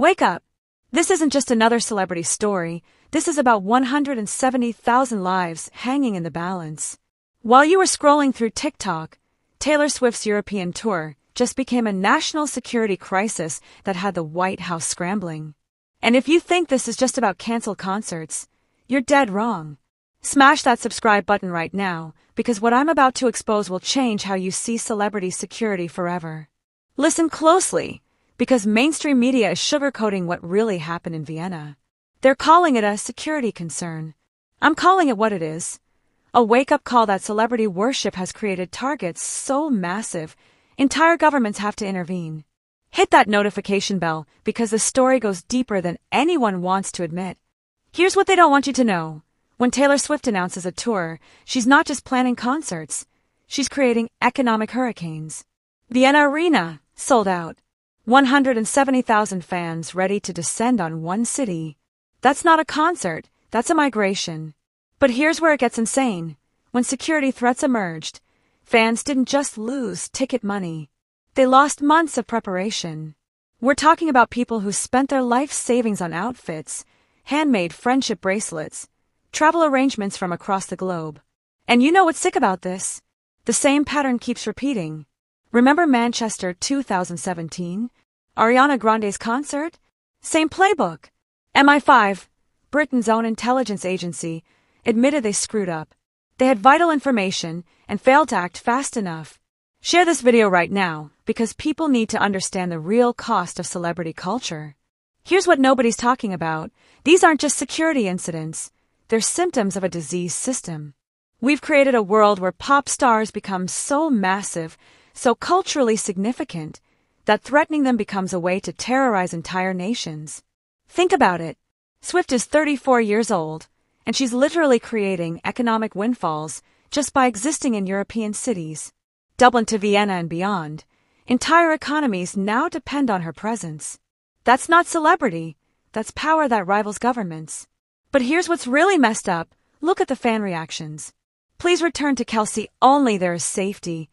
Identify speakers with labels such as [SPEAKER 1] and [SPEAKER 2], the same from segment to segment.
[SPEAKER 1] Wake up! This isn't just another celebrity story, this is about 170,000 lives hanging in the balance. While you were scrolling through TikTok, Taylor Swift's European tour just became a national security crisis that had the White House scrambling. And if you think this is just about canceled concerts, you're dead wrong. Smash that subscribe button right now, because what I'm about to expose will change how you see celebrity security forever. Listen closely, because mainstream media is sugarcoating what really happened in Vienna. They're calling it a security concern. I'm calling it what it is. A wake-up call that celebrity worship has created targets so massive, entire governments have to intervene. Hit that notification bell, because the story goes deeper than anyone wants to admit. Here's what they don't want you to know. When Taylor Swift announces a tour, she's not just planning concerts. She's creating economic hurricanes. Vienna Arena, sold out. 170,000 fans ready to descend on one city. That's not a concert, that's a migration. But here's where it gets insane. When security threats emerged, fans didn't just lose ticket money. They lost months of preparation. We're talking about people who spent their life savings on outfits, handmade friendship bracelets, travel arrangements from across the globe. And you know what's sick about this? The same pattern keeps repeating. Remember Manchester 2017? Ariana Grande's concert? Same playbook. MI5, Britain's own intelligence agency, admitted they screwed up. They had vital information and failed to act fast enough. Share this video right now, because people need to understand the real cost of celebrity culture. Here's what nobody's talking about. These aren't just security incidents. They're symptoms of a diseased system. We've created a world where pop stars become so massive, so culturally significant, that threatening them becomes a way to terrorize entire nations. Think about it. Swift is 34 years old, and she's literally creating economic windfalls just by existing in European cities. Dublin to Vienna and beyond, entire economies now depend on her presence. That's not celebrity, that's power that rivals governments. But here's what's really messed up. Look at the fan reactions. Please return to Kelsey, only there is safety.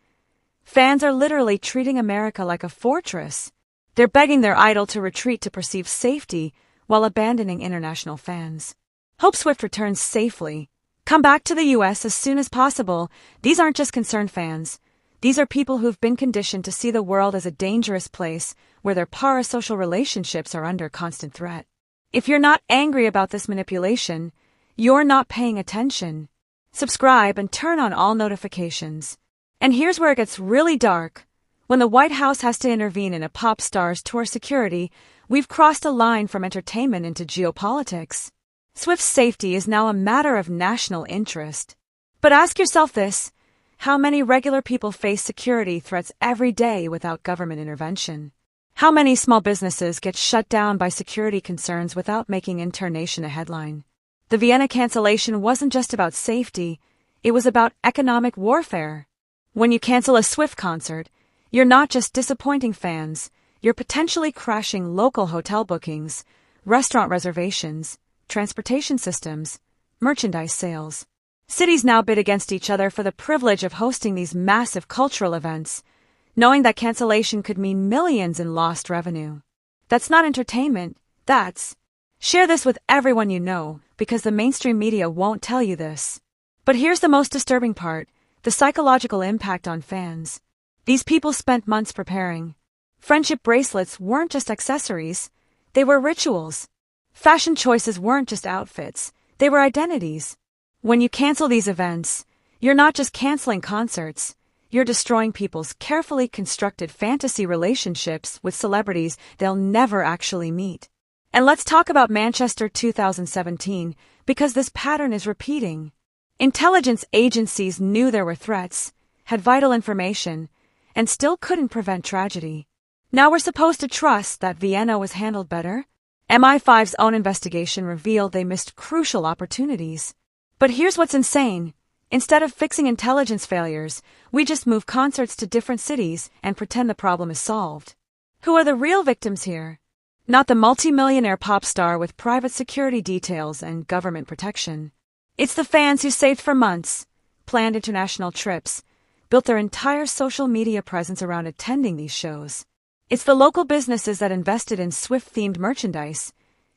[SPEAKER 1] Fans are literally treating America like a fortress. They're begging their idol to retreat to perceived safety while abandoning international fans. Hope Swift returns safely. Come back to the US as soon as possible. These aren't just concerned fans. These are people who've been conditioned to see the world as a dangerous place where their parasocial relationships are under constant threat. If you're not angry about this manipulation, you're not paying attention. Subscribe and turn on all notifications. And here's where it gets really dark. When the White House has to intervene in a pop star's tour security, we've crossed a line from entertainment into geopolitics. Swift's safety is now a matter of national interest. But ask yourself this: how many regular people face security threats every day without government intervention? How many small businesses get shut down by security concerns without making internation a headline? The Vienna cancellation wasn't just about safety, it was about economic warfare. When you cancel a Swift concert, you're not just disappointing fans, you're potentially crashing local hotel bookings, restaurant reservations, transportation systems, merchandise sales. Cities now bid against each other for the privilege of hosting these massive cultural events, knowing that cancellation could mean millions in lost revenue. That's not entertainment, that's... Share this with everyone you know, because the mainstream media won't tell you this. But here's the most disturbing part: the psychological impact on fans. These people spent months preparing. Friendship bracelets weren't just accessories, they were rituals. Fashion choices weren't just outfits, they were identities. When you cancel these events, you're not just canceling concerts, you're destroying people's carefully constructed fantasy relationships with celebrities they'll never actually meet. And let's talk about Manchester 2017, because this pattern is repeating. Intelligence agencies knew there were threats, had vital information, and still couldn't prevent tragedy. Now we're supposed to trust that Vienna was handled better? MI5's own investigation revealed they missed crucial opportunities. But here's what's insane. Instead of fixing intelligence failures, we just move concerts to different cities and pretend the problem is solved. Who are the real victims here? Not the multi-millionaire pop star with private security details and government protection. It's the fans who saved for months, planned international trips, built their entire social media presence around attending these shows. It's the local businesses that invested in Swift-themed merchandise,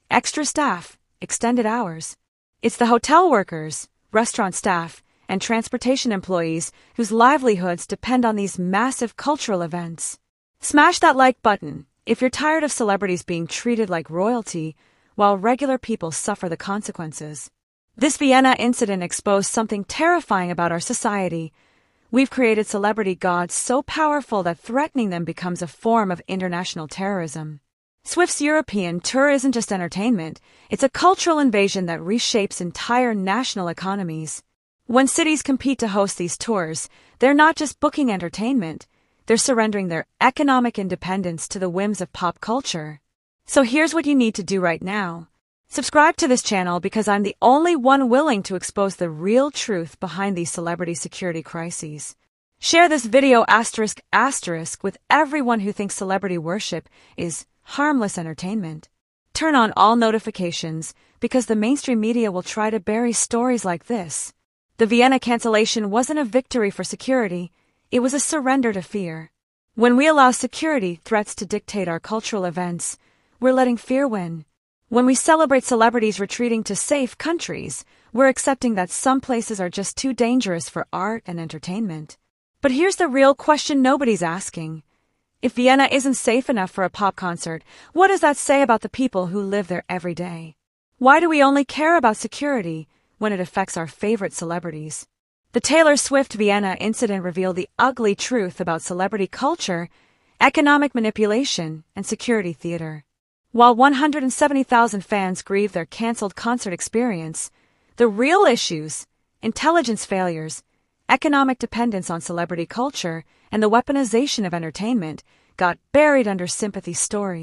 [SPEAKER 1] extra staff, extended hours. It's the hotel workers, restaurant staff, and transportation employees whose livelihoods depend on these massive cultural events. Smash that like button if you're tired of celebrities being treated like royalty while regular people suffer the consequences. This Vienna incident exposed something terrifying about our society. We've created celebrity gods so powerful that threatening them becomes a form of international terrorism. Swift's European tour isn't just entertainment, it's a cultural invasion that reshapes entire national economies. When cities compete to host these tours, they're not just booking entertainment, they're surrendering their economic independence to the whims of pop culture. So here's what you need to do right now. Subscribe to this channel because I'm the only one willing to expose the real truth behind these celebrity security crises. Share this video ** with everyone who thinks celebrity worship is harmless entertainment. Turn on all notifications because the mainstream media will try to bury stories like this. The Vienna cancellation wasn't a victory for security, it was a surrender to fear. When we allow security threats to dictate our cultural events, we're letting fear win. When we celebrate celebrities retreating to safe countries, we're accepting that some places are just too dangerous for art and entertainment. But here's the real question nobody's asking. If Vienna isn't safe enough for a pop concert, what does that say about the people who live there every day? Why do we only care about security when it affects our favorite celebrities? The Taylor Swift Vienna incident revealed the ugly truth about celebrity culture, economic manipulation, and security theater. While 170,000 fans grieve their canceled concert experience, the real issues, intelligence failures, economic dependence on celebrity culture, and the weaponization of entertainment got buried under sympathy stories.